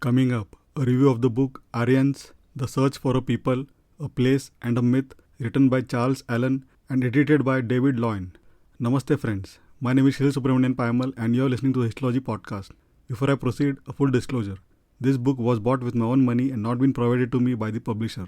Coming up, a review of the book Aryans, The Search for a People, a Place and a Myth, written by Charles Allen and edited by David Loyne. Namaste friends, my name is Shri Subramanian Payamal and you are listening to the Histology podcast. Before I proceed, a full disclosure. This book was bought with my own money and not been provided to me by the publisher.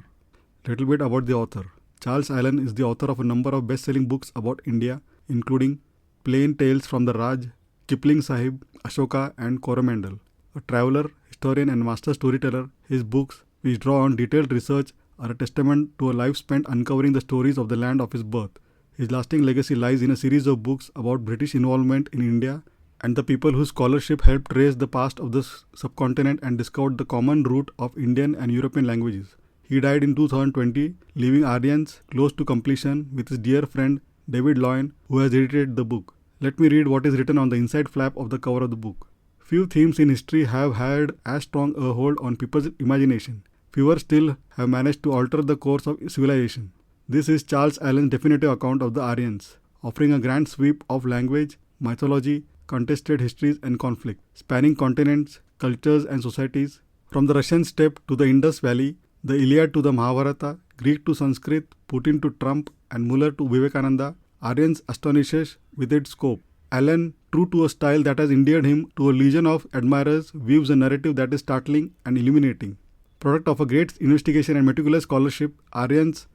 Little bit about the author. Charles Allen is the author of a number of best-selling books about India, including Plain Tales from the Raj, Kipling Sahib, Ashoka and Coromandel. A traveler, historian and master storyteller, his books, which draw on detailed research, are a testament to a life spent uncovering the stories of the land of his birth. His lasting legacy lies in a series of books about British involvement in India and the people whose scholarship helped trace the past of the subcontinent and discovered the common root of Indian and European languages. He died in 2020, leaving Aryans close to completion with his dear friend David Loyne, who has edited the book. Let me read what is written on the inside flap of the cover of the book. Few themes in history have had as strong a hold on people's imagination. Fewer still have managed to alter the course of civilization. This is Charles Allen's definitive account of the Aryans, offering a grand sweep of language, mythology, contested histories and conflict, spanning continents, cultures and societies. From the Russian steppe to the Indus Valley, the Iliad to the Mahabharata, Greek to Sanskrit, Putin to Trump and Muller to Vivekananda, Aryans astonishes with its scope. Allen, true to a style that has endeared him to a legion of admirers, weaves a narrative that is startling and illuminating. Product of a great investigation and meticulous scholarship, Allen's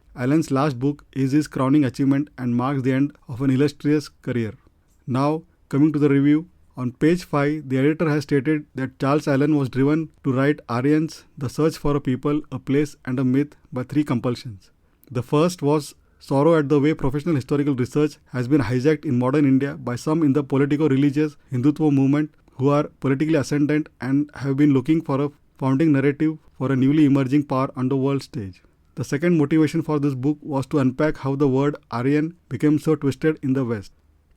last book is his crowning achievement and marks the end of an illustrious career. Now, coming to the review, on page 5, the editor has stated that Charles Allen was driven to write Aryans, The Search for a People, a Place and a Myth by three compulsions. The first was sorrow at the way professional historical research has been hijacked in modern India by some in the politico-religious Hindutva movement who are politically ascendant and have been looking for a founding narrative for a newly emerging power on the world stage. The second motivation for this book was to unpack how the word Aryan became so twisted in the West.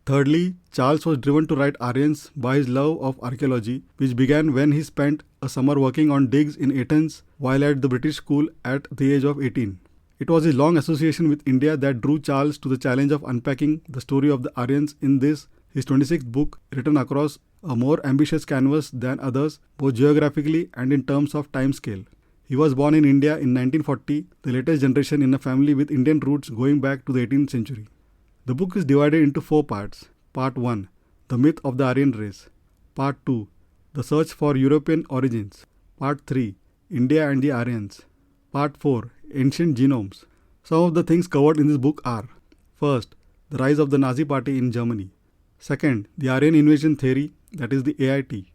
Thirdly, Charles was driven to write Aryans by his love of archaeology, which began when he spent a summer working on digs in Athens while at the British school at the age of 18. It was his long association with India that drew Charles to the challenge of unpacking the story of the Aryans in this, his 26th book, written across a more ambitious canvas than others, both geographically and in terms of time scale. He was born in India in 1940, the latest generation in a family with Indian roots going back to the 18th century. The book is divided into 4 parts. Part 1, The Myth of the Aryan Race. Part 2, The Search for European Origins. Part 3, India and the Aryans. Part 4, Ancient Genomes. Some of the things covered in this book are: first, the rise of the Nazi Party in Germany. Second, the Aryan invasion theory, that is the AIT.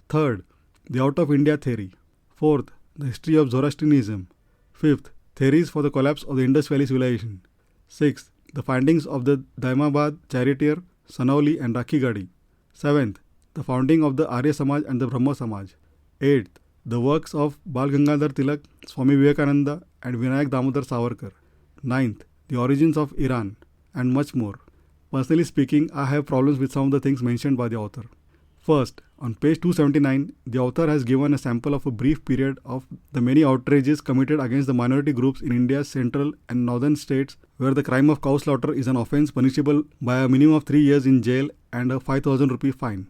Third, the Out of India theory. Fourth, the history of Zoroastrianism. Fifth, theories for the collapse of the Indus Valley civilization. Sixth, the findings of the Daimabad charioteer, Sanauli and Rakhi Gadi. Seventh, the founding of the Arya Samaj and the Brahmo Samaj. Eighth, the works of Bal Gangadhar Tilak, Swami Vivekananda and Vinayak Damodar Savarkar. Ninth, the origins of Iran, and much more. Personally speaking, I have problems with some of the things mentioned by the author. First, on page 279, the author has given a sample of a brief period of the many outrages committed against the minority groups in India's central and northern states, where the crime of cow slaughter is an offence punishable by a minimum of 3 years in jail and a 5,000 rupee fine.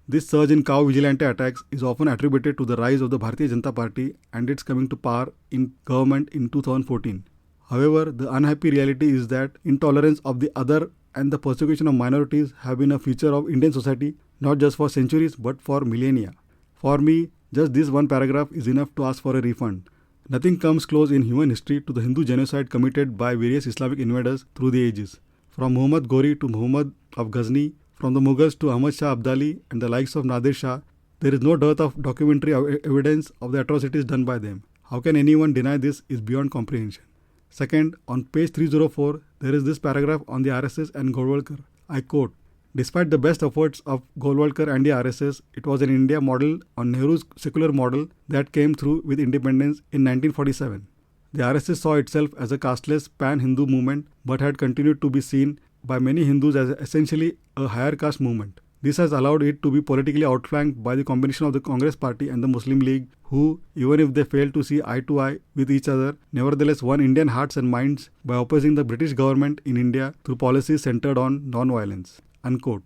This surge in cow vigilante attacks is often attributed to the rise of the Bharatiya Janata Party and its coming to power in government in 2014. However, the unhappy reality is that intolerance of the other and the persecution of minorities have been a feature of Indian society not just for centuries but for millennia. For me, just this one paragraph is enough to ask for a refund. Nothing comes close in human history to the Hindu genocide committed by various Islamic invaders through the ages. From Muhammad Ghori to Muhammad of Ghazni, from the Mughals to Ahmad Shah Abdali and the likes of Nadir Shah, there is no dearth of documentary evidence of the atrocities done by them. How can anyone deny this is beyond comprehension. Second, on page 304, there is this paragraph on the RSS and Golwalkar. I quote, "Despite the best efforts of Golwalkar and the RSS, it was an India model on Nehru's secular model that came through with independence in 1947. The RSS saw itself as a casteless pan-Hindu movement but had continued to be seen by many Hindus as essentially a higher caste movement. This has allowed it to be politically outflanked by the combination of the Congress Party and the Muslim League, who, even if they failed to see eye to eye with each other, nevertheless won Indian hearts and minds by opposing the British government in India through policies centered on non-violence." Unquote.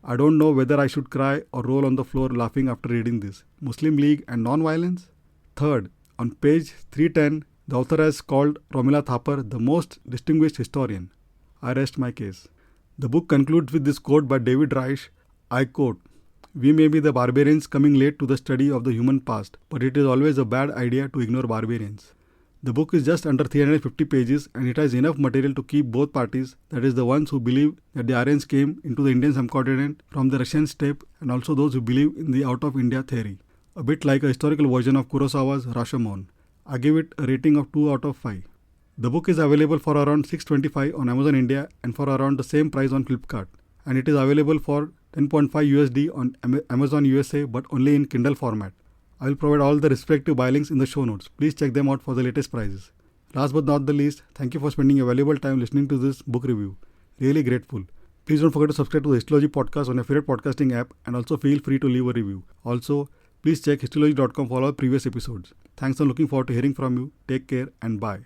I don't know whether I should cry or roll on the floor laughing after reading this. Muslim League and non-violence? Third, on page 310, the author has called Romila Thapar the most distinguished historian. I rest my case. The book concludes with this quote by David Reich. I quote, "We may be the barbarians coming late to the study of the human past, but it is always a bad idea to ignore barbarians." The book is just under 350 pages and it has enough material to keep both parties, that is the ones who believe that the Aryans came into the Indian subcontinent from the Russian steppe and also those who believe in the out of India theory. A bit like a historical version of Kurosawa's Rashomon. I give it a rating of 2 out of 5. The book is available for around $6.25 on Amazon India and for around the same price on Flipkart. And it is available for 10.5 USD on Amazon USA but only in Kindle format. I will provide all the respective buy links in the show notes. Please check them out for the latest prices. Last but not the least, thank you for spending your valuable time listening to this book review. Really grateful. Please don't forget to subscribe to the Histology podcast on your favorite podcasting app and also feel free to leave a review. Also, please check histology.com for all previous episodes. Thanks and looking forward to hearing from you. Take care and bye.